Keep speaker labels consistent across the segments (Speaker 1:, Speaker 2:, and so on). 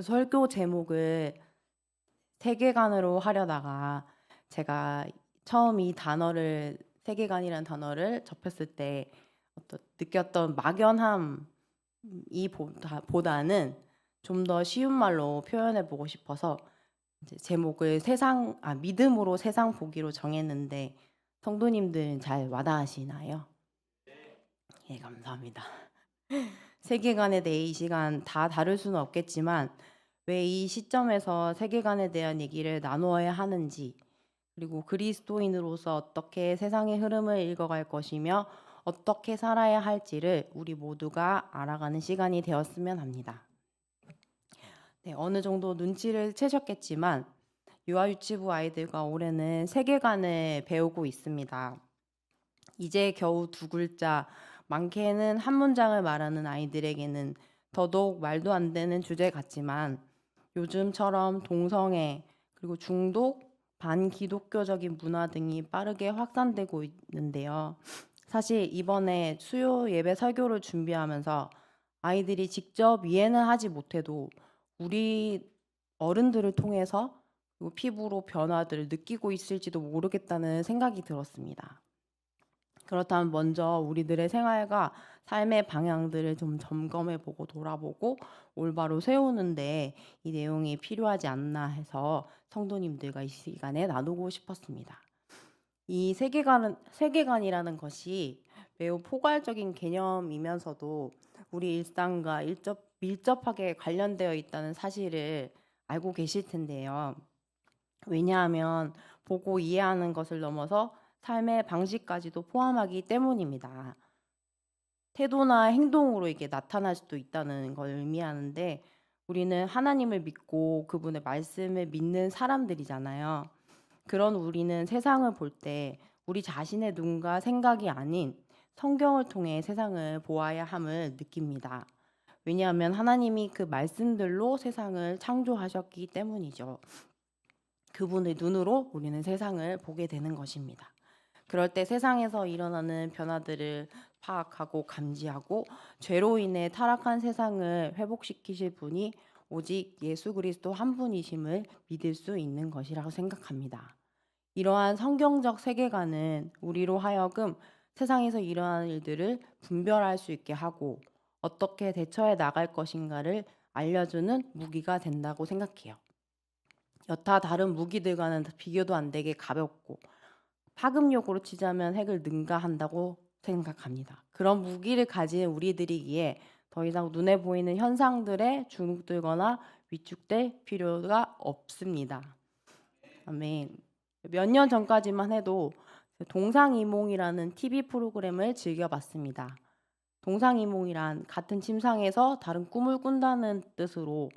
Speaker 1: 설교 제목을 세계관으로 하려다가 제가 처음 이 단어를 세계관이라는 단어를 접했을 때 어떤 느꼈던 막연함이 보다는 좀 더 쉬운 말로 표현해 보고 싶어서 이제 제목을 믿음으로 세상 보기로 정했는데 성도님들은 잘 와닿으시나요? 예, 감사합니다. 세계관에 대해 이 시간 다 다룰 수는 없겠지만 왜 이 시점에서 세계관에 대한 얘기를 나누어야 하는지, 그리고 그리스도인으로서 어떻게 세상의 흐름을 읽어갈 것이며 어떻게 살아야 할지를 우리 모두가 알아가는 시간이 되었으면 합니다. 네, 어느 정도 눈치를 채셨겠지만 유아유치부 아이들과 올해는 세계관을 배우고 있습니다. 이제 겨우 두 글자, 많게는 한 문장을 말하는 아이들에게는 더더욱 말도 안 되는 주제 같지만 요즘처럼 동성애, 그리고 중독, 반기독교적인 문화 등이 빠르게 확산되고 있는데요. 사실 이번에 수요 예배 설교를 준비하면서 아이들이 직접 이해는 하지 못해도 우리 어른들을 통해서 그리고 피부로 변화들을 느끼고 있을지도 모르겠다는 생각이 들었습니다. 그렇다면 먼저 우리들의 생활과 삶의 방향들을 좀 점검해보고 돌아보고 올바로 세우는데 이 내용이 필요하지 않나 해서 성도님들과 이 시간에 나누고 싶었습니다. 이 세계관이라는 것이 매우 포괄적인 개념이면서도 우리 일상과 밀접하게 관련되어 있다는 사실을 알고 계실 텐데요. 왜냐하면 보고 이해하는 것을 넘어서 삶의 방식까지도 포함하기 때문입니다. 태도나 행동으로 이게 나타날 수도 있다는 걸 의미하는데 우리는 하나님을 믿고 그분의 말씀을 믿는 사람들이잖아요. 그런 우리는 세상을 볼 때 우리 자신의 눈과 생각이 아닌 성경을 통해 세상을 보아야 함을 느낍니다. 왜냐하면 하나님이 그 말씀들로 세상을 창조하셨기 때문이죠. 그분의 눈으로 우리는 세상을 보게 되는 것입니다. 그럴 때 세상에서 일어나는 변화들을 파악하고 감지하고 죄로 인해 타락한 세상을 회복시키실 분이 오직 예수 그리스도 한 분이심을 믿을 수 있는 것이라고 생각합니다. 이러한 성경적 세계관은 우리로 하여금 세상에서 일어나는 일들을 분별할 수 있게 하고 어떻게 대처해 나갈 것인가를 알려주는 무기가 된다고 생각해요. 여타 다른 무기들과는 비교도 안 되게 가볍고 파급력으로 치자면 핵을 능가한다고 생각합니다. 그런 무기를 가진 우리들이기에 더 이상 눈에 보이는 현상들에 주눅들거나 위축될 필요가 없습니다. 아멘. 몇 년 전까지만 해도 동상이몽이라는 TV 프로그램을 즐겨봤습니다. 동상이몽이란 같은 침상에서 다른 꿈을 꾼다는 뜻으로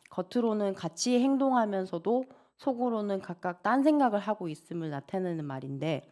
Speaker 1: 겉으로는 같이 행동하면서도 속으로는 각각 딴 생각을 하고 있음을 나타내는 말인데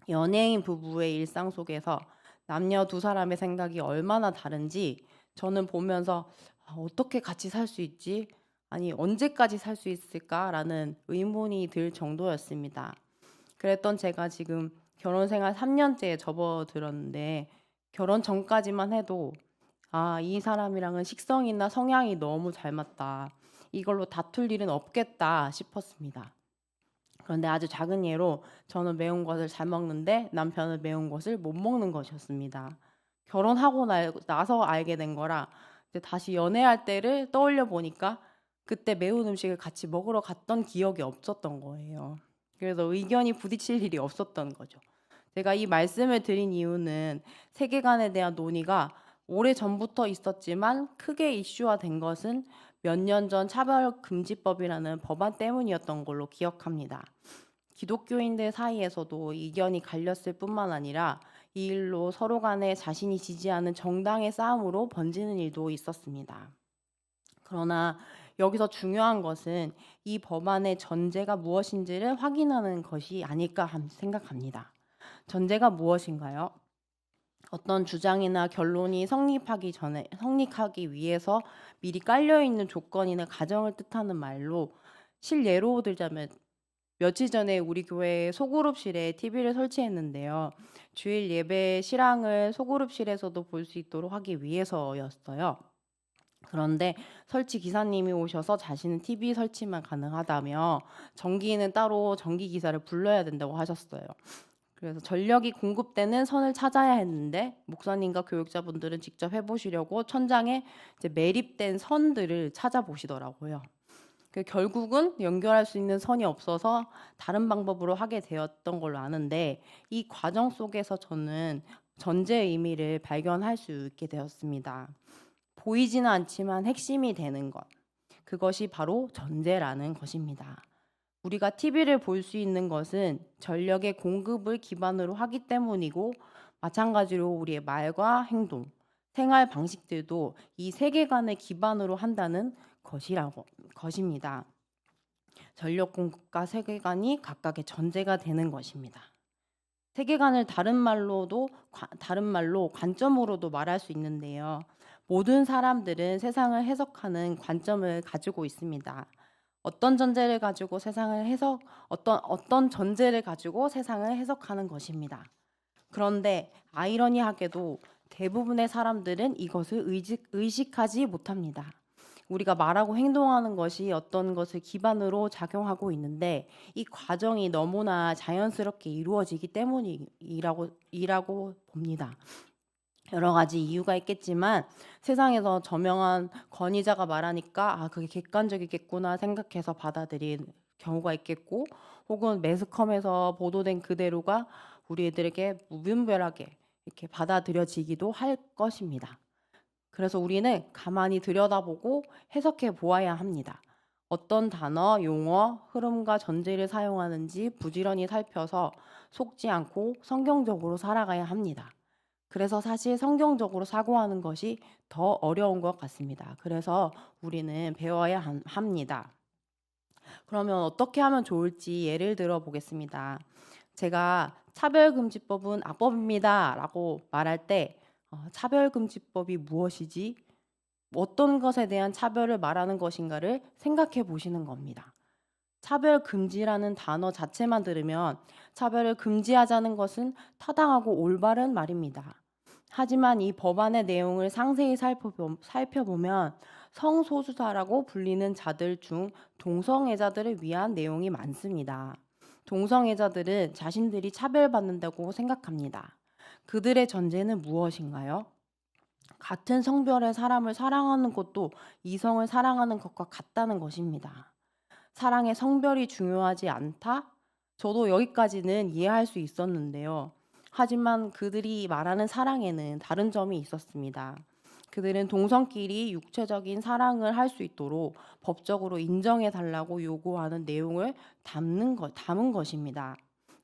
Speaker 1: 연예인 부부의 일상 속에서 남녀 두 사람의 생각이 얼마나 다른지 저는 보면서 어떻게 같이 살 수 있지? 아니, 언제까지 살 수 있을까라는 의문이 들 정도였습니다. 그랬던 제가 지금 결혼 생활 3년째에 접어들었는데 결혼 전까지만 해도 이 사람이랑은 식성이나 성향이 너무 잘 맞다. 이걸로 다툴 일은 없겠다 싶었습니다. 그런데 아주 작은 예로 저는 매운 것을 잘 먹는데 남편은 매운 것을 못 먹는 것이었습니다. 결혼하고 나서 알게 된 거라 이제 다시 연애할 때를 떠올려 보니까 그때 매운 음식을 같이 먹으러 갔던 기억이 없었던 거예요. 그래서 의견이 부딪힐 일이 없었던 거죠. 제가 이 말씀을 드린 이유는 세계관에 대한 논의가 오래 전부터 있었지만 크게 이슈화된 것은 몇 년 전 차별금지법이라는 법안 때문이었던 걸로 기억합니다. 기독교인들 사이에서도 의견이 갈렸을 뿐만 아니라 이 일로 서로 간에 자신이 지지하는 정당의 싸움으로 번지는 일도 있었습니다. 그러나 여기서 중요한 것은 이 법안의 전제가 무엇인지를 확인하는 것이 아닐까 생각합니다. 전제가 무엇인가요? 어떤 주장이나 결론이 성립하기 위해서 미리 깔려있는 조건이나 가정을 뜻하는 말로 실예로 들자면 며칠 전에 우리 교회 소그룹실에 TV를 설치했는데요. 주일 예배 실황을 소그룹실에서도 볼 수 있도록 하기 위해서였어요. 그런데 설치 기사님이 오셔서 자신은 TV 설치만 가능하다며 전기는 따로 전기 기사를 불러야 된다고 하셨어요. 그래서 전력이 공급되는 선을 찾아야 했는데 목사님과 교육자분들은 직접 해보시려고 천장에 이제 매립된 선들을 찾아보시더라고요. 결국은 연결할 수 있는 선이 없어서 다른 방법으로 하게 되었던 걸로 아는데, 이 과정 속에서 저는 전제의 의미를 발견할 수 있게 되었습니다. 보이지는 않지만 핵심이 되는 것, 그것이 바로 전제라는 것입니다. 우리가 TV를 볼 수 있는 것은 전력의 공급을 기반으로 하기 때문이고, 마찬가지로 우리의 말과 행동, 생활 방식들도 이 세계관을 기반으로 한다는 것입니다. 전력 공급과 세계관이 각각의 전제가 되는 것입니다. 세계관을 다른 말로 관점으로도 말할 수 있는데요. 모든 사람들은 세상을 해석하는 관점을 가지고 있습니다. 어떤 전제를 가지고 어떤 전제를 가지고 세상을 해석하는 것입니다. 그런데 아이러니하게도 대부분의 사람들은 이것을 의식하지 못합니다. 우리가 말하고 행동하는 것이 어떤 것을 기반으로 작용하고 있는데, 이 과정이 너무나 자연스럽게 이루어지기 때문이라고 봅니다. 여러 가지 이유가 있겠지만 세상에서 저명한 권위자가 말하니까 그게 객관적이겠구나 생각해서 받아들인 경우가 있겠고, 혹은 매스컴에서 보도된 그대로가 우리들에게 무분별하게 이렇게 받아들여지기도 할 것입니다. 그래서 우리는 가만히 들여다보고 해석해 보아야 합니다. 어떤 단어, 용어, 흐름과 전제를 사용하는지 부지런히 살펴서 속지 않고 성경적으로 살아가야 합니다. 그래서 사실 성경적으로 사고하는 것이 더 어려운 것 같습니다. 그래서 우리는 배워야 합니다. 그러면 어떻게 하면 좋을지 예를 들어 보겠습니다. 제가 차별금지법은 악법입니다 라고 말할 때 차별금지법이 무엇이지? 어떤 것에 대한 차별을 말하는 것인가를 생각해 보시는 겁니다. 차별금지라는 단어 자체만 들으면 차별을 금지하자는 것은 타당하고 올바른 말입니다. 하지만 이 법안의 내용을 상세히 살펴보면 성소수자라고 불리는 자들 중 동성애자들을 위한 내용이 많습니다. 동성애자들은 자신들이 차별받는다고 생각합니다. 그들의 전제는 무엇인가요? 같은 성별의 사람을 사랑하는 것도 이성을 사랑하는 것과 같다는 것입니다. 사랑의 성별이 중요하지 않다? 저도 여기까지는 이해할 수 있었는데요. 하지만 그들이 말하는 사랑에는 다른 점이 있었습니다. 그들은 동성끼리 육체적인 사랑을 할 수 있도록 법적으로 인정해 달라고 요구하는 내용을 담은 것입니다.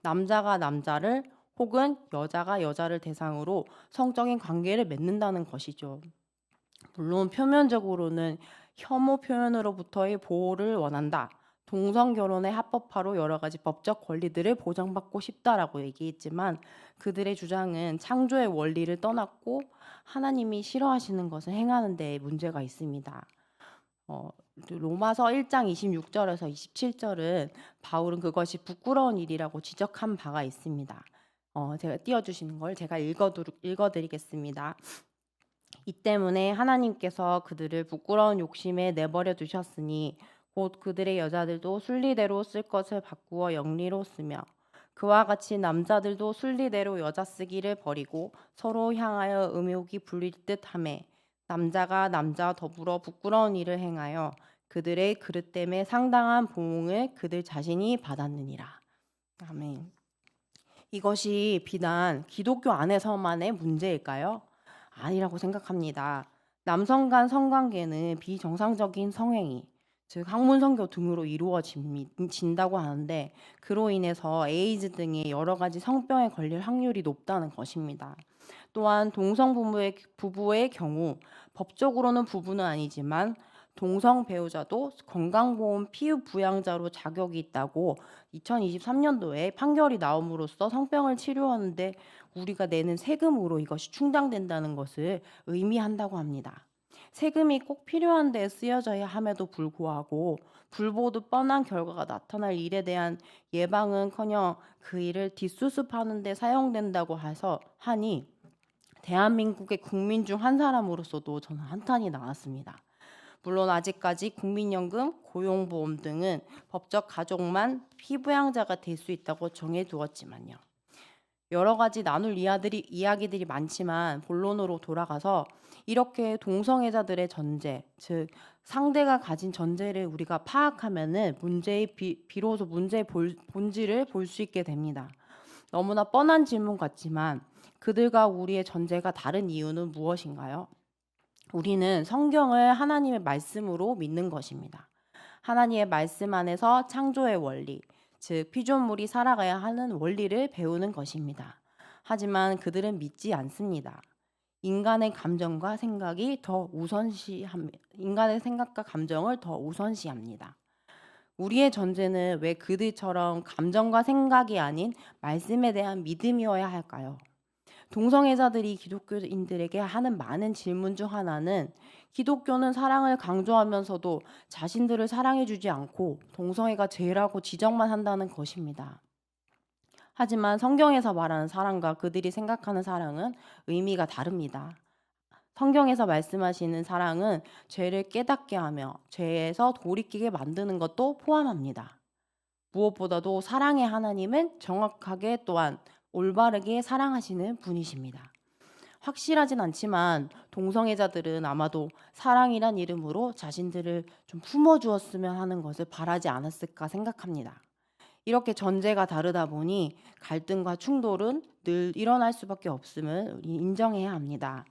Speaker 1: 남자가 남자를 혹은 여자가 여자를 대상으로 성적인 관계를 맺는다는 것이죠. 물론 표면적으로는 혐오 표현으로부터의 보호를 원한다, 동성 결혼의 합법화로 여러 가지 법적 권리들을 보장받고 싶다라고 얘기했지만, 그들의 주장은 창조의 원리를 떠났고 하나님이 싫어하시는 것을 행하는 데 문제가 있습니다. 로마서 1장 26절에서 27절은 바울은 그것이 부끄러운 일이라고 지적한 바가 있습니다. 제가 띄워주시는 걸 제가 읽어드리겠습니다. 이 때문에 하나님께서 그들을 부끄러운 욕심에 내버려 두셨으니 곧 그들의 여자들도 순리대로 쓸 것을 바꾸어 영리로 쓰며, 그와 같이 남자들도 순리대로 여자 쓰기를 버리고 서로 향하여 음욕이 불릴 듯하매 남자가 남자와 더불어 부끄러운 일을 행하여 그들의 그릇됨에 상당한 보응을 그들 자신이 받았느니라. 아멘. 이것이 비단 기독교 안에서만의 문제일까요? 아니라고 생각합니다. 남성 간 성관계는 비정상적인 성행위, 즉 학문성교 등으로 이루어진다고 하는데, 그로 인해서 에이즈 등의 여러 가지 성병에 걸릴 확률이 높다는 것입니다. 또한 동성 부부의 경우 법적으로는 부부는 아니지만 동성 배우자도 건강보험 피부부양자로 자격이 있다고 2023년도에 판결이 나옴으로써 성병을 치료하는데 우리가 내는 세금으로 이것이 충당된다는 것을 의미한다고 합니다. 세금이 꼭 필요한 데 쓰여져야 함에도 불구하고 불보듯 뻔한 결과가 나타날 일에 대한 예방은커녕 그 일을 뒷수습하는 데 사용된다고 하니 대한민국의 국민 중 한 사람으로서도 저는 한탄이 나왔습니다. 물론 아직까지 국민연금, 고용보험 등은 법적 가족만 피부양자가 될 수 있다고 정해두었지만요. 여러 가지 나눌 이야기들이 많지만 본론으로 돌아가서 이렇게 동성애자들의 전제, 즉 상대가 가진 전제를 우리가 파악하면은 비로소 문제의 본질을 볼 수 있게 됩니다. 너무나 뻔한 질문 같지만 그들과 우리의 전제가 다른 이유는 무엇인가요? 우리는 성경을 하나님의 말씀으로 믿는 것입니다. 하나님의 말씀 안에서 창조의 원리, 즉 피조물이 살아가야 하는 원리를 배우는 것입니다. 하지만 그들은 믿지 않습니다. 인간의 감정과 생각이 더 우선시합니다. 인간의 생각과 감정을 더 우선시합니다. 우리의 전제는 왜 그들처럼 감정과 생각이 아닌 말씀에 대한 믿음이어야 할까요? 동성애자들이 기독교인들에게 하는 많은 질문 중 하나는 기독교는 사랑을 강조하면서도 자신들을 사랑해주지 않고 동성애가 죄라고 지적만 한다는 것입니다. 하지만 성경에서 말하는 사랑과 그들이 생각하는 사랑은 의미가 다릅니다. 성경에서 말씀하시는 사랑은 죄를 깨닫게 하며 죄에서 돌이키게 만드는 것도 포함합니다. 무엇보다도 사랑의 하나님은 정확하게 또한 올바르게 사랑하시는 분이십니다. 확실하진 않지만 동성애자들은 아마도 사랑이란 이름으로 자신들을 좀 품어주었으면 하는 것을 바라지 않았을까 생각합니다. 이렇게 전제가 다르다 보니 갈등과 충돌은 늘 일어날 수밖에 없음을 인정해야 합니다.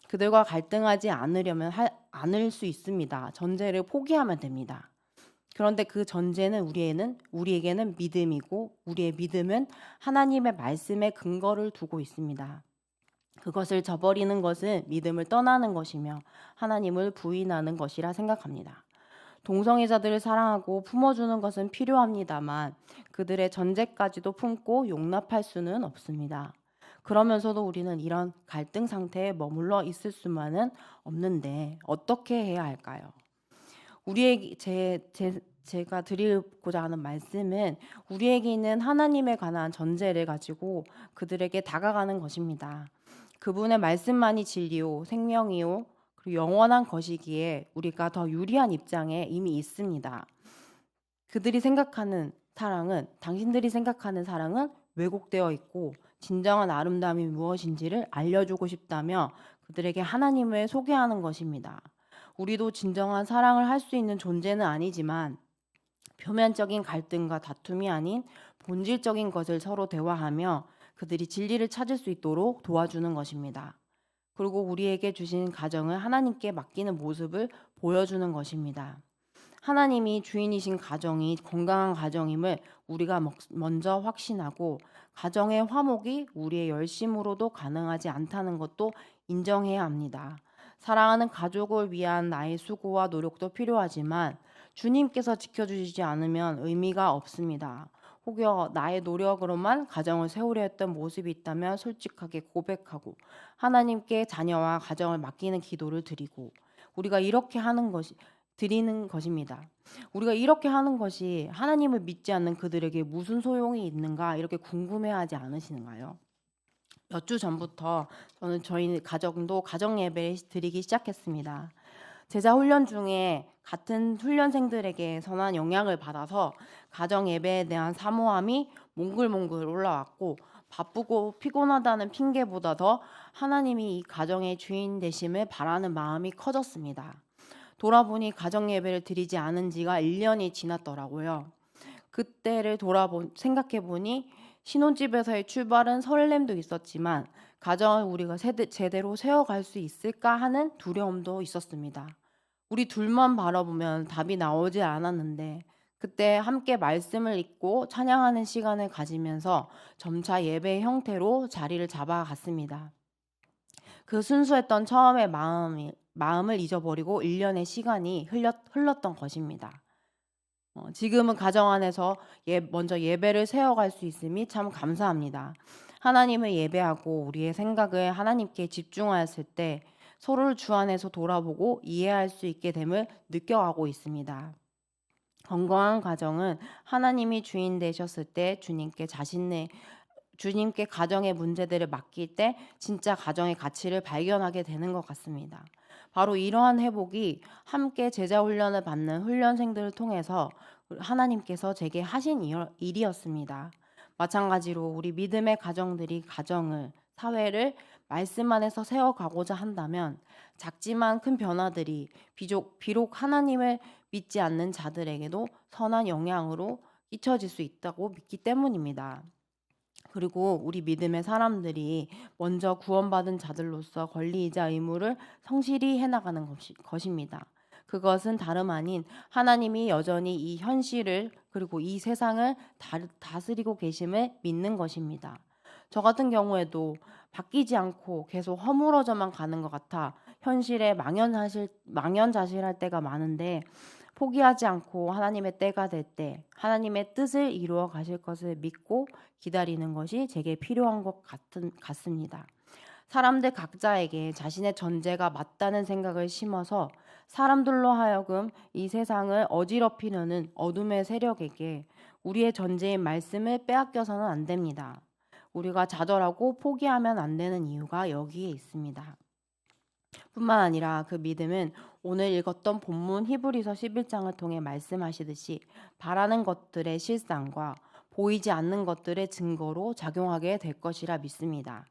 Speaker 1: 그들과 갈등하지 않을 수 있습니다. 전제를 포기하면 됩니다. 그런데 그 전제는 우리에게는 믿음이고 우리의 믿음은 하나님의 말씀에 근거를 두고 있습니다. 그것을 저버리는 것은 믿음을 떠나는 것이며 하나님을 부인하는 것이라 생각합니다. 동성애자들을 사랑하고 품어주는 것은 필요합니다만 그들의 전제까지도 품고 용납할 수는 없습니다. 그러면서도 우리는 이런 갈등 상태에 머물러 있을 수만은 없는데 어떻게 해야 할까요? 제가 드리고자 하는 말씀은 우리에게 있는 하나님에 관한 전제를 가지고 그들에게 다가가는 것입니다. 그분의 말씀만이 진리요, 생명이요, 그리고 영원한 것이기에 우리가 더 유리한 입장에 이미 있습니다. 당신들이 생각하는 사랑은 왜곡되어 있고 진정한 아름다움이 무엇인지를 알려주고 싶다며 그들에게 하나님을 소개하는 것입니다. 우리도 진정한 사랑을 할 수 있는 존재는 아니지만 표면적인 갈등과 다툼이 아닌 본질적인 것을 서로 대화하며 그들이 진리를 찾을 수 있도록 도와주는 것입니다. 그리고 우리에게 주신 가정을 하나님께 맡기는 모습을 보여주는 것입니다. 하나님이 주인이신 가정이 건강한 가정임을 우리가 먼저 확신하고 가정의 화목이 우리의 열심으로도 가능하지 않다는 것도 인정해야 합니다. 사랑하는 가족을 위한 나의 수고와 노력도 필요하지만 주님께서 지켜주시지 않으면 의미가 없습니다. 혹여 나의 노력으로만 가정을 세우려 했던 모습이 있다면 솔직하게 고백하고 하나님께 자녀와 가정을 맡기는 기도를 드리고 드리는 것입니다. 우리가 이렇게 하는 것이 하나님을 믿지 않는 그들에게 무슨 소용이 있는가 이렇게 궁금해하지 않으시는가요? 몇 주 전부터 저희 가정도 가정 예배를 드리기 시작했습니다. 제자 훈련 중에 같은 훈련생들에게 선한 영향을 받아서 가정 예배에 대한 사모함이 몽글몽글 올라왔고 바쁘고 피곤하다는 핑계보다 더 하나님이 이 가정의 주인 되심을 바라는 마음이 커졌습니다. 돌아보니 가정 예배를 드리지 않은 지가 1년이 지났더라고요. 그때를 생각해 보니 신혼집에서의 출발은 설렘도 있었지만 가정을 우리가 제대로 세워갈 수 있을까 하는 두려움도 있었습니다. 우리 둘만 바라보면 답이 나오지 않았는데 그때 함께 말씀을 읽고 찬양하는 시간을 가지면서 점차 예배의 형태로 자리를 잡아갔습니다. 그 순수했던 처음의 마음을 잊어버리고 1년의 시간이 흘렀던 것입니다. 지금은 가정 안에서 먼저 예배를 세워갈 수 있음이 참 감사합니다. 하나님을 예배하고 우리의 생각을 하나님께 집중하였을 때 서로를 주 안에서 돌아보고 이해할 수 있게 됨을 느껴가고 있습니다. 건강한 가정은 하나님이 주인 되셨을 때 주님께 가정의 문제들을 맡길 때 진짜 가정의 가치를 발견하게 되는 것 같습니다. 바로 이러한 회복이 함께 제자 훈련을 받는 훈련생들을 통해서 하나님께서 제게 하신 일이었습니다. 마찬가지로 우리 믿음의 가정들이 가정을, 사회를 말씀 안에서 세워가고자 한다면 작지만 큰 변화들이 비록 하나님을 믿지 않는 자들에게도 선한 영향으로 끼쳐질 수 있다고 믿기 때문입니다. 그리고 우리 믿음의 사람들이 먼저 구원받은 자들로서 권리이자 의무를 성실히 해나가는 것입니다. 그것은 다름 아닌 하나님이 여전히 이 현실을 그리고 이 세상을 다스리고 계심을 믿는 것입니다. 저 같은 경우에도 바뀌지 않고 계속 허물어져만 가는 것 같아 현실에 망연자실할 때가 많은데, 포기하지 않고 하나님의 때가 될 때 하나님의 뜻을 이루어 가실 것을 믿고 기다리는 것이 제게 필요한 것 같습니다. 사람들 각자에게 자신의 전제가 맞다는 생각을 심어서 사람들로 하여금 이 세상을 어지럽히려는 어둠의 세력에게 우리의 전제인 말씀을 빼앗겨서는 안 됩니다. 우리가 좌절하고 포기하면 안 되는 이유가 여기에 있습니다. 뿐만 아니라 그 믿음은 오늘 읽었던 본문 히브리서 11장을 통해 말씀하시듯이 바라는 것들의 실상과 보이지 않는 것들의 증거로 작용하게 될 것이라 믿습니다.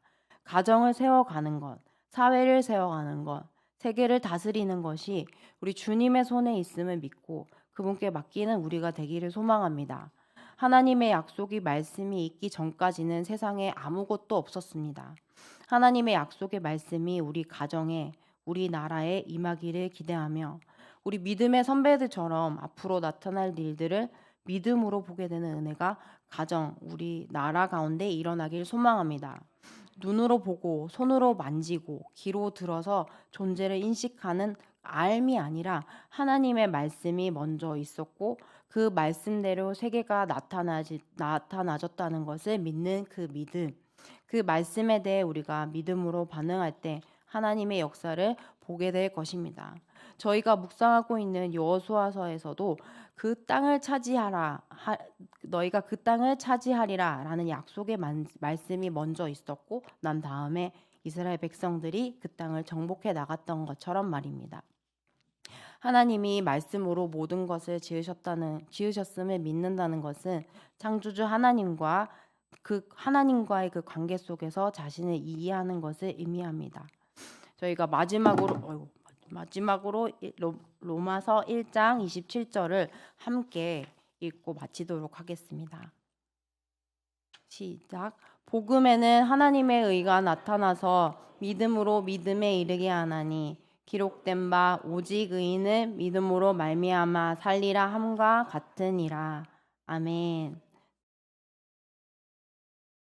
Speaker 1: 가정을 세워가는 것, 사회를 세워가는 것, 세계를 다스리는 것이 우리 주님의 손에 있음을 믿고 그분께 맡기는 우리가 되기를 소망합니다. 하나님의 약속이 말씀이 있기 전까지는 세상에 아무것도 없었습니다. 하나님의 약속의 말씀이 우리 가정에, 우리 나라에 임하기를 기대하며 우리 믿음의 선배들처럼 앞으로 나타날 일들을 믿음으로 보게 되는 은혜가 가정, 우리 나라 가운데 일어나길 소망합니다. 눈으로 보고 손으로 만지고 귀로 들어서 존재를 인식하는 알미 아니라 하나님의 말씀이 먼저 있었고 그 말씀대로 세계가 나타나졌다는 것을 믿는 그 믿음, 그 말씀에 대해 우리가 믿음으로 반응할 때 하나님의 역사를 보게 될 것입니다. 저희가 묵상하고 있는 여호수아서에서도 그 땅을 차지하라, 너희가 그 땅을 차지하리라 라는 약속의 말씀이 먼저 있었고 난 다음에 이스라엘 백성들이 그 땅을 정복해 나갔던 것처럼 말입니다. 하나님이 말씀으로 모든 것을 지으셨음을 믿는다는 것은 창조주 하나님과의 그 관계 속에서 자신을 이해하는 것을 의미합니다. 저희가 마지막으로 로마서 1장 27절을 함께 읽고 마치도록 하겠습니다. 시작. 복음에는 하나님의 의가 나타나서 믿음으로 믿음에 이르게 하나니 기록된 바 오직 의인은 믿음으로 말미암아 살리라 함과 같으니라. 아멘.